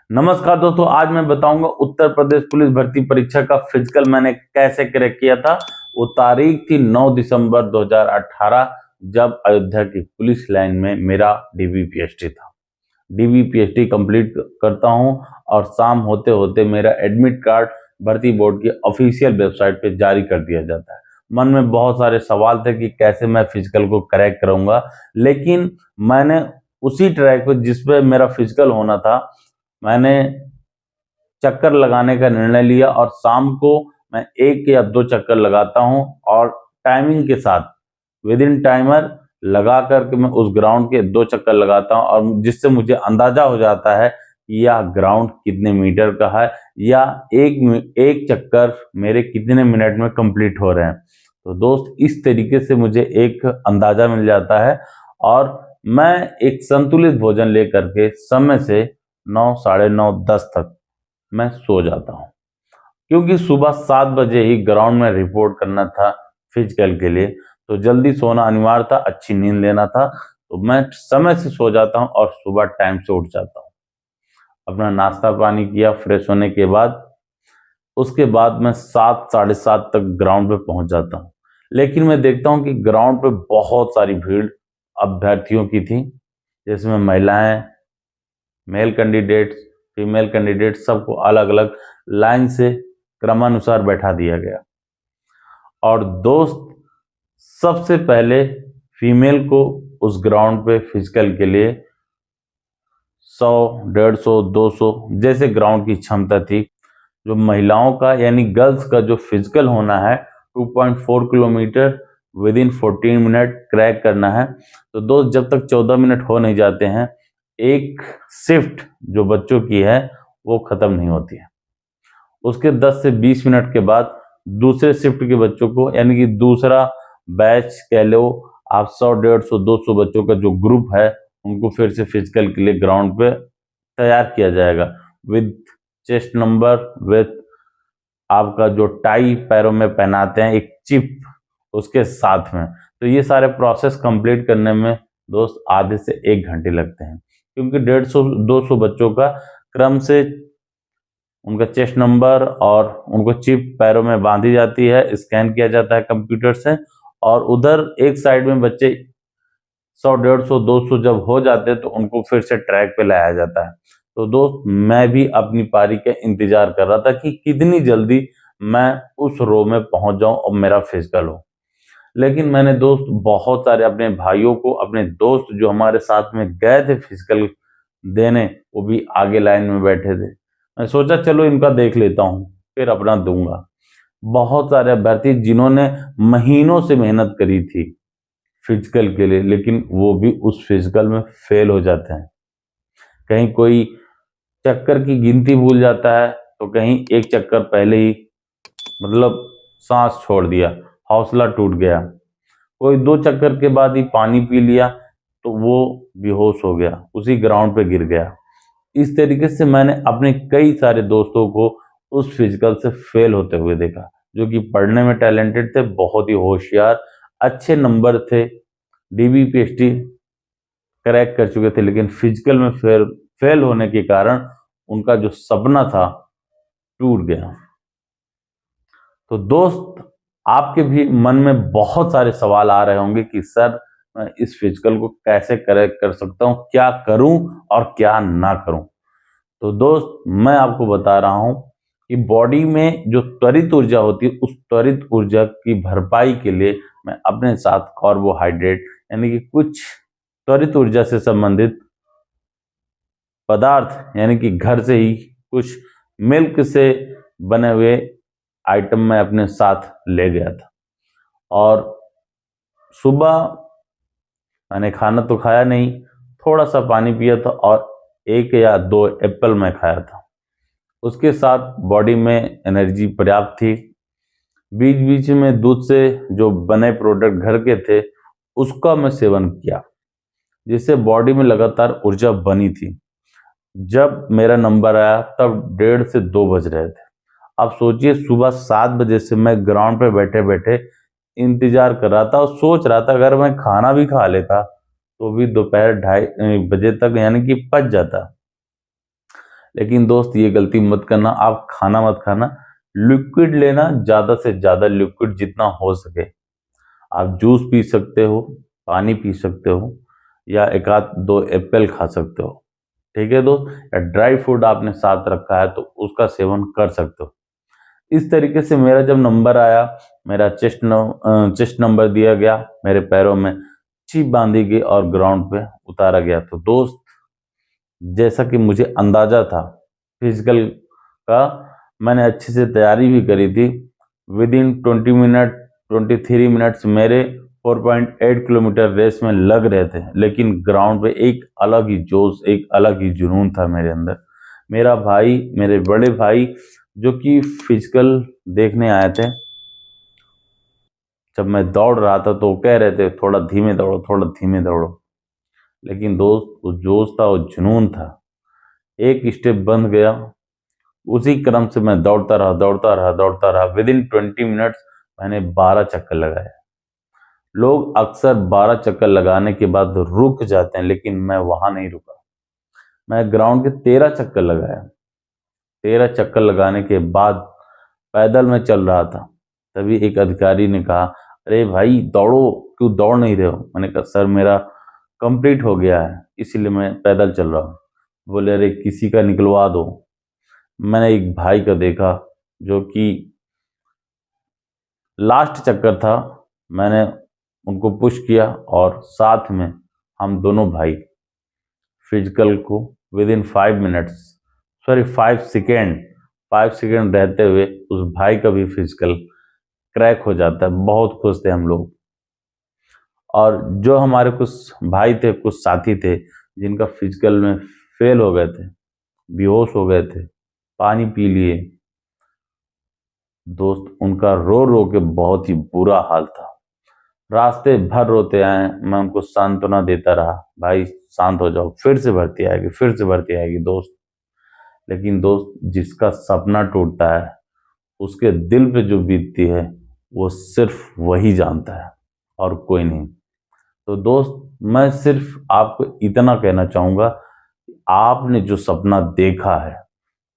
नमस्कार दोस्तों, आज मैं बताऊंगा उत्तर प्रदेश पुलिस भर्ती परीक्षा का फिजिकल मैंने कैसे क्रैक किया था। वो तारीख थी 9 दिसंबर 2018 जब अयोध्या की पुलिस लाइन में मेरा डीबीपीएसटी था। डीबीपीएसटी कंप्लीट करता हूं और शाम होते होते मेरा एडमिट कार्ड भर्ती बोर्ड की ऑफिशियल वेबसाइट पे जारी कर दिया जाता है। मन में बहुत सारे सवाल थे कि कैसे मैं फिजिकल को क्रैक करूंगा, लेकिन मैंने उसी ट्रैक पे जिस पे मेरा फिजिकल होना था मैंने चक्कर लगाने का निर्णय लिया और शाम को मैं 1 या 2 चक्कर लगाता हूं और टाइमिंग के साथ विद इन टाइमर लगा करके मैं उस ग्राउंड के 2 चक्कर लगाता हूं और जिससे मुझे अंदाजा हो जाता है कि यह ग्राउंड कितने मीटर का है या एक चक्कर मेरे कितने मिनट में कंप्लीट हो रहे हैं। तो दोस्त, इस तरीके से मुझे एक अंदाजा मिल जाता है और मैं एक संतुलित भोजन लेकर के समय से 9, साढ़े 9, 10 तक मैं सो जाता हूँ, क्योंकि सुबह 7 बजे ही ग्राउंड में रिपोर्ट करना था फिजिकल के लिए। तो जल्दी सोना अनिवार्य था, अच्छी नींद लेना था, तो मैं समय से सो जाता हूँ और सुबह टाइम से उठ जाता हूँ। अपना नाश्ता पानी किया फ्रेश होने के बाद, उसके बाद मैं 7, साढ़े 7 तक ग्राउंड पे पहुंच जाता हूँ। लेकिन मैं देखता हूँ कि ग्राउंड पे बहुत सारी भीड़ अभ्यर्थियों की थी, जिसमें महिलाएं, मेल कैंडिडेट्स, फीमेल कैंडिडेट, सबको अलग अलग लाइन से क्रमानुसार बैठा दिया गया। और दोस्त, सबसे पहले फीमेल को उस ग्राउंड पे फिजिकल के लिए 100, 150, 200 जैसे ग्राउंड की क्षमता थी। जो महिलाओं का यानी गर्ल्स का जो फिजिकल होना है 2.4 kilometre with in 14 minute crack करना है। तो दोस्त, जब तक 14 मिनट हो नहीं जाते हैं, एक शिफ्ट जो बच्चों की है वो खत्म नहीं होती है। उसके 10 से 20 मिनट के बाद दूसरे शिफ्ट के बच्चों को यानी कि दूसरा बैच कह लो आप, 100, 150, 200 बच्चों का जो ग्रुप है उनको फिर से फिजिकल के लिए ग्राउंड पे तैयार किया जाएगा विद चेस्ट नंबर, विद आपका जो टाई पैरों में पहनाते हैं एक चिप उसके साथ में। तो ये सारे प्रोसेस कंप्लीट करने में दोस्त आधे से 1 घंटे लगते हैं, क्योंकि 150, 200 बच्चों का क्रम से उनका चेस्ट नंबर और उनको चिप पैरों में बांधी जाती है, स्कैन किया जाता है कंप्यूटर से, और उधर एक साइड में बच्चे 100, 150, 200 जब हो जाते हैं तो उनको फिर से ट्रैक पे लाया जाता है। तो दोस्त, मैं भी अपनी पारी का इंतजार कर रहा था कि कितनी जल्दी मैं उस रो में पहुंच जाऊं और मेरा फिजिकल हो। लेकिन मैंने दोस्त बहुत सारे अपने भाइयों को, अपने दोस्त जो हमारे साथ में गए थे फिजिकल देने, वो भी आगे लाइन में बैठे थे। मैं सोचा चलो इनका देख लेता हूँ फिर अपना दूंगा। बहुत सारे अभ्यर्थी जिन्होंने महीनों से मेहनत करी थी फिजिकल के लिए, लेकिन वो भी उस फिजिकल में फेल हो जाते हैं। कहीं कोई चक्कर की गिनती भूल जाता है, तो कहीं एक चक्कर पहले ही मतलब सांस छोड़ दिया, हौसला टूट गया। कोई 2 चक्कर के बाद ही पानी पी लिया तो वो बेहोश हो गया, उसी ग्राउंड पे गिर गया। इस तरीके से मैंने अपने कई सारे दोस्तों को उस फिजिकल से फेल होते हुए देखा, जो कि पढ़ने में टैलेंटेड थे, बहुत ही होशियार, अच्छे नंबर थे, डीबीपीएसटी क्रैक कर चुके थे, लेकिन फिजिकल में फेल होने के कारण उनका जो सपना था टूट गया। तो दोस्त, आपके भी मन में बहुत सारे सवाल आ रहे होंगे कि सर मैं इस फिजिकल को कैसे करेक्ट कर सकता हूँ, क्या करूं और क्या ना करूं। तो दोस्त, मैं आपको बता रहा हूं कि बॉडी में जो त्वरित ऊर्जा होती है, उस त्वरित ऊर्जा की भरपाई के लिए मैं अपने साथ कार्बोहाइड्रेट यानी कि कुछ त्वरित ऊर्जा से संबंधित पदार्थ यानी कि घर से ही कुछ मिल्क से बने हुए आइटम मैं अपने साथ ले गया था। और सुबह मैंने खाना तो खाया नहीं, थोड़ा सा पानी पिया था और 1 या 2 एप्पल मैं खाया था। उसके साथ बॉडी में एनर्जी पर्याप्त थी। बीच बीच में दूध से जो बने प्रोडक्ट घर के थे उसका मैं सेवन किया, जिससे बॉडी में लगातार ऊर्जा बनी थी। जब मेरा नंबर आया तब 1:30 से 2 बज रहे थे। अब सोचिए, सुबह 7 बजे से मैं ग्राउंड पे बैठे बैठे इंतजार कर रहा था और सोच रहा था अगर मैं खाना भी खा लेता तो भी दोपहर 2:30 बजे तक यानी कि पच जाता। लेकिन दोस्त ये गलती मत करना, आप खाना मत खाना, लिक्विड लेना, ज्यादा से ज्यादा लिक्विड जितना हो सके। आप जूस पी सकते हो, पानी पी सकते हो, या एक आध दो एप्पल खा सकते हो, ठीक है दोस्त। या ड्राई फ्रूट आपने साथ रखा है तो उसका सेवन कर सकते हो। इस तरीके से मेरा जब नंबर आया, मेरा चेस्ट नंबर दिया गया, मेरे पैरों में चिप बांधी गई और ग्राउंड पे उतारा गया। तो दोस्त, जैसा कि मुझे अंदाजा था फिजिकल का, मैंने अच्छे से तैयारी भी करी थी। विद इन 23 मिनट्स मेरे 4.8 किलोमीटर रेस में लग रहे थे। लेकिन ग्राउंड पे एक अलग ही जोश, एक अलग ही जुनून था मेरे अंदर। मेरा भाई, मेरे बड़े भाई जो कि फिजिकल देखने आए थे, जब मैं दौड़ रहा था तो वो कह रहे थे थोड़ा धीमे दौड़ो, थोड़ा धीमे दौड़ो। लेकिन दोस्त, वो जोश था, वो जुनून था। एक स्टेप बंद गया, उसी क्रम से मैं दौड़ता रहा, दौड़ता रहा, दौड़ता रहा। विद इन 20 मिनट्स मैंने 12 चक्कर लगाए। लोग अक्सर 12 चक्कर लगाने के बाद रुक जाते हैं, लेकिन मैं वहां नहीं रुका। मैं ग्राउंड के 13 चक्कर लगाया। 13 चक्कर लगाने के बाद पैदल मैं चल रहा था। तभी एक अधिकारी ने कहा, अरे भाई दौड़ो, क्यों दौड़ नहीं रहे हो? मैंने कहा, सर मेरा कंप्लीट हो गया है, इसीलिए मैं पैदल चल रहा हूँ। बोले, अरे किसी का निकलवा दो। मैंने एक भाई का देखा जो कि लास्ट चक्कर था, मैंने उनको पुश किया और साथ में हम दोनों भाई फिजिकल को विद इन 5 सेकेंड रहते हुए उस भाई का भी फिजिकल क्रैक हो जाता है। बहुत खुश थे हम लोग। और जो हमारे कुछ भाई थे, कुछ साथी थे जिनका फिजिकल में फेल हो गए थे, बेहोश हो गए थे, पानी पी लिए, दोस्त उनका रो रो के बहुत ही बुरा हाल था। रास्ते भर रोते आए, मैं उनको सांत्वना देता रहा, भाई शांत हो जाओ, फिर से भर्ती आएगी, फिर से भर्ती आएगी दोस्त। लेकिन दोस्त, जिसका सपना टूटता है उसके दिल पे जो बीतती है वो सिर्फ वही जानता है और कोई नहीं। तो दोस्त, मैं सिर्फ आपको इतना कहना चाहूंगा, आपने जो सपना देखा है,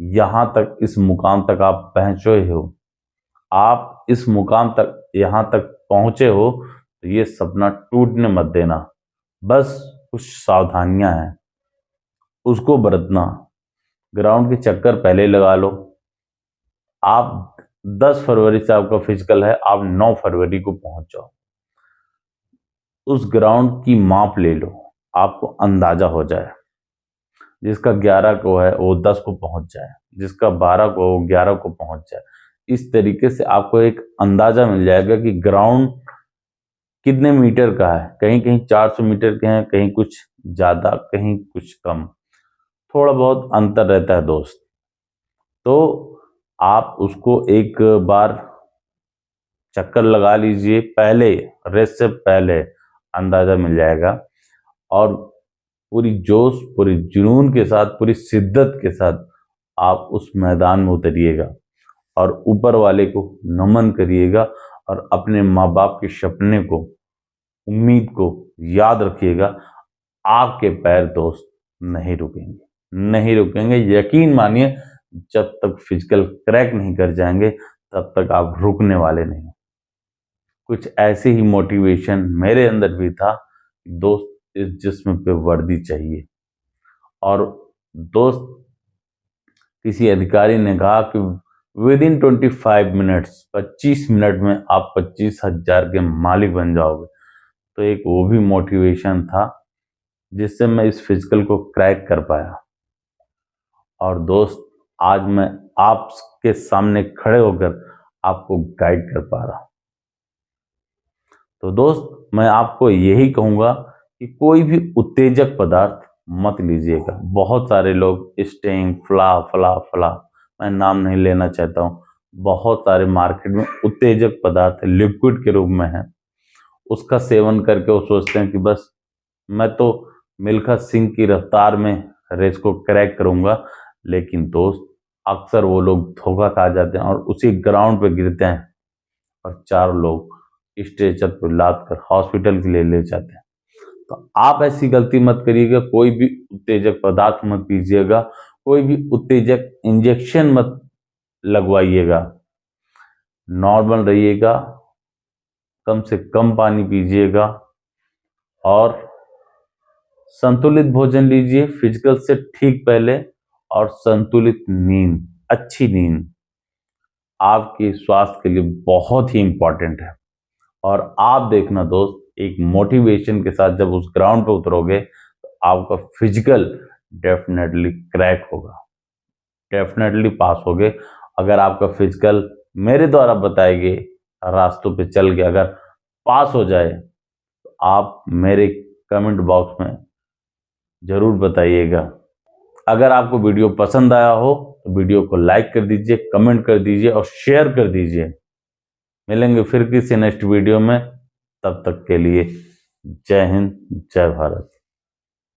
यहां तक, इस मुकाम तक आप पहुंचे हो, आप इस मुकाम तक, यहां तक पहुंचे हो, तो ये सपना टूटने मत देना। बस कुछ सावधानियां हैं, उसको बरतना। ग्राउंड के चक्कर पहले लगा लो। आप 10 फरवरी से आपका फिजिकल है, आप 9 फरवरी को पहुंच जाओ। उस ग्राउंड की माप ले लो, आपको अंदाजा हो जाए। जिसका 11 को है वो 10 को पहुंच जाए, जिसका 12 को वो 11 को पहुंच जाए। इस तरीके से आपको एक अंदाजा मिल जाएगा कि ग्राउंड कितने मीटर का है। कहीं कहीं 400 मीटर के हैं, कहीं कुछ ज्यादा, कहीं कुछ कम, थोड़ा बहुत अंतर रहता है दोस्त। तो आप उसको एक बार चक्कर लगा लीजिए, पहले रेस से पहले अंदाजा मिल जाएगा। और पूरी जोश, पूरी जुनून के साथ, पूरी शिद्दत के साथ आप उस मैदान में उतरिएगा और ऊपर वाले को नमन करिएगा और अपने माँ बाप के सपने को, उम्मीद को याद रखिएगा। आपके पैर दोस्त नहीं रुकेंगे, नहीं रुकेंगे, यकीन मानिए। जब तक फिजिकल क्रैक नहीं कर जाएंगे तब तक आप रुकने वाले नहीं। कुछ ऐसे ही मोटिवेशन मेरे अंदर भी था, दोस्त इस जिस्म पे वर्दी चाहिए। और दोस्त, किसी अधिकारी ने कहा कि विद इन 25 मिनट में आप 25,000 के मालिक बन जाओगे। तो एक वो भी मोटिवेशन था जिससे मैं इस फिजिकल को क्रैक कर पाया। और दोस्त, आज मैं आपके सामने खड़े होकर आपको गाइड कर पा रहा हूं। तो दोस्त, मैं आपको यही कहूंगा कि कोई भी उत्तेजक पदार्थ मत लीजिएगा। बहुत सारे लोग स्टिंग, फला फला फला, मैं नाम नहीं लेना चाहता हूं, बहुत सारे मार्केट में उत्तेजक पदार्थ लिक्विड के रूप में है, उसका सेवन करके वो सोचते हैं कि बस मैं तो मिल्खा सिंह की रफ्तार में रेस को क्रैक करूंगा। लेकिन दोस्त, अक्सर वो लोग धोखा खा जाते हैं और उसी ग्राउंड पे गिरते हैं और 4 लोग स्ट्रेचर पर लाद कर हॉस्पिटल के लिए ले जाते हैं। तो आप ऐसी गलती मत करिएगा, कोई भी उत्तेजक पदार्थ मत पीजिएगा, कोई भी उत्तेजक इंजेक्शन मत लगवाइएगा, नॉर्मल रहिएगा, कम से कम पानी पीजिएगा और संतुलित भोजन लीजिए फिजिकल से ठीक पहले। और संतुलित नींद, अच्छी नींद आपके स्वास्थ्य के लिए बहुत ही इंपॉर्टेंट है। और आप देखना दोस्त, एक मोटिवेशन के साथ जब उस ग्राउंड पे उतरोगे तो आपका फिजिकल डेफिनेटली क्रैक होगा, डेफिनेटली पास होगे। अगर आपका फिजिकल मेरे द्वारा बताए गए रास्तों पे चल के अगर पास हो जाए तो आप मेरे कमेंट बॉक्स में जरूर बताइएगा। अगर आपको वीडियो पसंद आया हो तो वीडियो को लाइक कर दीजिए, कमेंट कर दीजिए और शेयर कर दीजिए। मिलेंगे फिर किसी नेक्स्ट वीडियो में, तब तक के लिए जय हिंद, जय भारत।